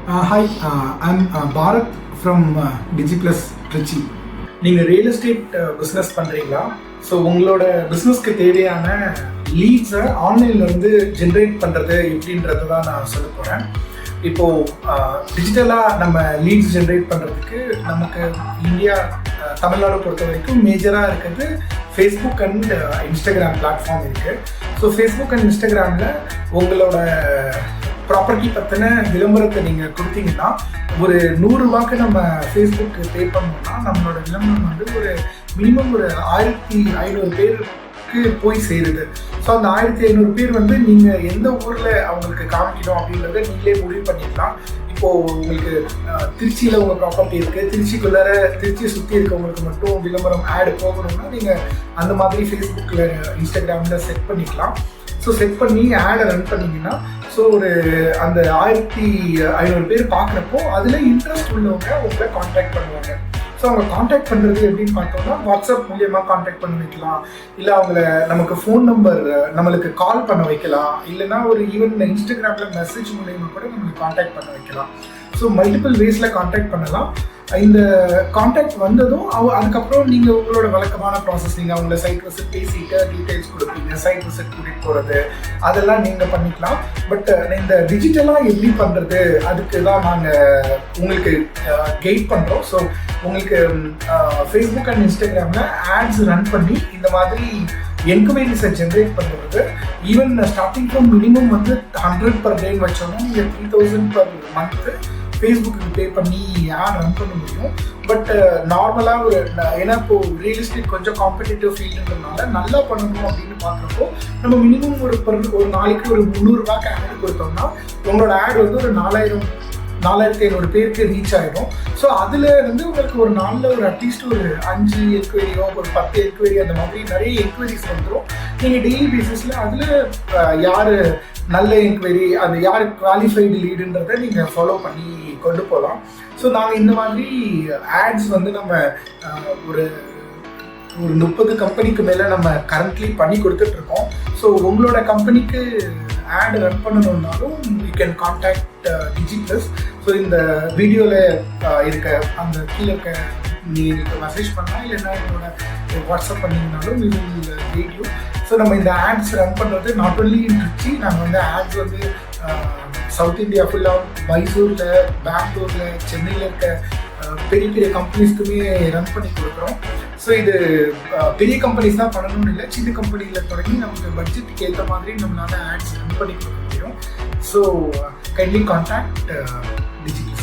Hi, I'm Bharat from DigiPlus Trichy. நீங்கள் real estate business பண்ணுறீங்களா? So உங்களோட பிஸ்னஸ்க்கு தேவையான லீட்ஸை ஆன்லைன்லேருந்து ஜென்ரேட் பண்ணுறது எப்படின்றது தான் நான் சொல்ல போகிறேன். இப்போது டிஜிட்டலாக நம்ம லீட்ஸ் ஜென்ரேட் பண்ணுறதுக்கு நமக்கு இந்தியா தமிழ்நாடு பொறுத்த வரைக்கும் மேஜராக இருக்கிறது ஃபேஸ்புக் அண்ட் இன்ஸ்டாகிராம் பிளாட்ஃபார்ம் இருக்குது. ஸோ ஃபேஸ்புக் அண்ட் இன்ஸ்டாகிராமில் உங்களோட ப்ராப்பர்ட்டி பற்றின விளம்பரத்தை நீங்கள் கொடுத்தீங்கன்னா ஒரு 100 ரூபாய்க்கு நம்ம ஃபேஸ்புக்கு பே பண்ணோம்னா நம்மளோட விளம்பரம் வந்து ஒரு மினிமம் ஒரு 1500 பேருக்கு போய் சேருது. ஸோ அந்த 1500 பேர் வந்து நீங்கள் எந்த ஊரில் அவங்களுக்கு காமிக்கணும் அப்படின்றத நீங்களே முடிவு பண்ணிடலாம். இப்போது உங்களுக்கு திருச்சியில் உங்கள் ப்ராப்பர்ட்டி இருக்குது, திருச்சியை சுற்றி இருக்கவங்களுக்கு மட்டும் விளம்பரம் ஆடு போகணும்னா நீங்கள் அந்த மாதிரி ஃபேஸ்புக்கில் இன்ஸ்டாகிராமில் செட் பண்ணிக்கலாம். ஸோ செட் பண்ணி ஆடை ரன் பண்ணிங்கன்னா ஸோ ஒரு அந்த 1500 பேர் பார்க்குறப்போ அதில் இன்ட்ரெஸ்ட் உள்ளவங்க உங்களை காண்டாக்ட் பண்ணுவாங்க. ஸோ அவங்க காண்டாக்ட் பண்ணுறது எப்படின்னு பார்த்தோம்னா வாட்ஸ்அப் மூலியமாக காண்டாக்ட் பண்ண வைக்கலாம், இல்லை அவங்கள நமக்கு ஃபோன் நம்பர் நம்மளுக்கு கால் பண்ண வைக்கலாம், இல்லைனா ஒரு ஈவன் இன்ஸ்டாகிராமில் மெசேஜ் மூலியமாக கூட நம்மளுக்கு காண்டாக்ட் பண்ண வைக்கலாம். ஸோ மல்டிபிள் வேஸில் காண்டாக்ட் பண்ணலாம். இந்த காண்டாக்ட் வந்ததும் அதுக்கப்புறம் நீங்கள் உங்களோட வழக்கமான ப்ராசஸ், நீங்கள் அவங்கள சைட் விசிட் பேசிட்டு டீட்டெயில்ஸ் கொடுப்பீங்க, சைட் விசிட் கூட்டிகிட்டு போகிறது அதெல்லாம் நீங்கள் பண்ணிக்கலாம். பட் இந்த டிஜிட்டலாக எப்படி பண்ணுறது அதுக்கு தான் நாங்கள் உங்களுக்கு கைட் பண்ணுறோம். ஸோ உங்களுக்கு ஃபேஸ்புக் அண்ட் இன்ஸ்டாகிராமில் ஆட்ஸ் ரன் பண்ணி இந்த மாதிரி என்கொயரிஸை ஜென்ரேட் பண்ணுறது, ஈவன் ஸ்டார்டிங் ஃப்ரம் மினிமம் வந்து 100 per day வச்சோன்னா நீங்கள் 3000 per month ஃபேஸ்புக்கு பே பண்ணி யார் ரன் பண்ண முடியும். பட் நார்மலாக ஒரு ஏன்னா இப்போது ரியல் எஸ்டேட் கொஞ்சம் காம்படிட்டிவ் ஃபீல்டுன்றதுனால நல்லா பண்ணணும் அப்படின்னு பார்க்குறப்போ நம்ம மினிமம் ஒரு நாளைக்கு ஒரு 300 ரூபாய்க்கு ஆட் கொடுத்தோம்னா உங்களோட ஆட் வந்து ஒரு 4500 பேருக்கு ரீச் ஆகிடும். ஸோ அதில் வந்து உங்களுக்கு ஒரு நாளில் ஒரு அட்லீஸ்ட் ஒரு 5 என்கொயரியோ ஒரு 10 என்கொயரி அந்த மாதிரி நிறைய என்கொயரிஸ் வந்துடும். நீங்கள் டெய்லி பேசிஸில் அதில் யார் நல்ல என்கொயரி, அது யார் குவாலிஃபைடு லீடுன்றதை நீங்கள் ஃபாலோ பண்ணி கொண்டு போகலாம். ஸோ நாங்கள் இந்த மாதிரி ஆட்ஸ் வந்து நம்ம ஒரு 30 கம்பெனிக்கு மேலே நம்ம கரண்ட்லி பண்ணி கொடுத்துட்ருக்கோம். ஸோ உங்களோட கம்பெனிக்கு ஆட் ரன் பண்ணணுன்னாலும் you can contact DigiPlus. So இந்த வீடியோவில் இருக்க அந்த கீழே இருக்க நீங்கள் மெசேஜ் பண்ணலாம், இல்லைன்னா என்னோட வாட்ஸ்அப் பண்ணிங்கனாலும் இது வீடியோ. ஸோ நம்ம இந்த ஆட்ஸ் ரன் பண்ணுறது நாட் ஒன்லி இன் திருச்சி, நாங்கள் வந்து ஆட்ஸ் வந்து சவுத் இந்தியா ஃபுல்லாக மைசூரில், பெங்களூரில், சென்னையில் இருக்க பெரிய பெரிய கம்பெனிஸ்க்குமே ரன் பண்ணி கொடுக்குறோம். ஸோ இது பெரிய கம்பெனிஸ் தான் பண்ணணும்னு இல்லை, சின்ன கம்பெனியில் தொடங்கி நமக்கு பட்ஜெட்டுக்கு ஏற்ற மாதிரி நம்மளால் ஆட்ஸ் ரன் பண்ணி கொடுக்க முடியும். So kindly contact DigiPlus.